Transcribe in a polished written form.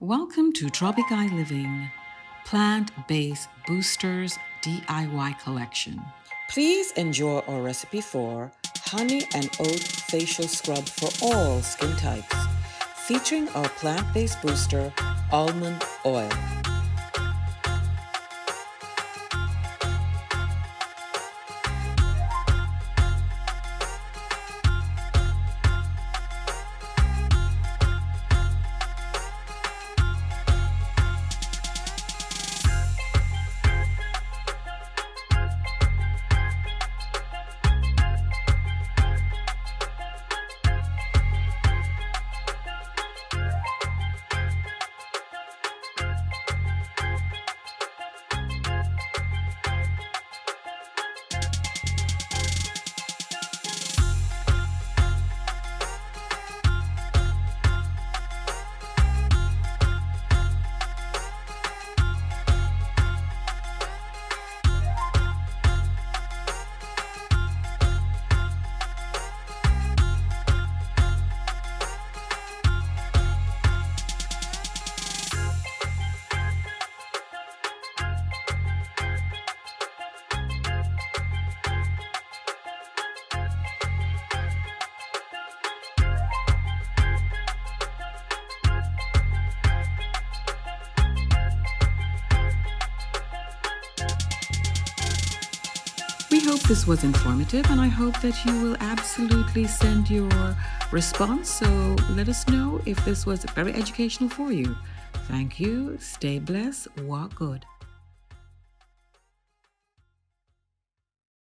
Welcome to Tropic Eye Living, Plant-Based Boosters DIY Collection. Please enjoy our recipe for honey and oat facial scrub for all skin types, featuring our plant-based booster, almond oil. We hope this was informative, and I hope that you will absolutely send your response. So let us know if this was very educational for you. Thank you. Stay blessed. Walk good.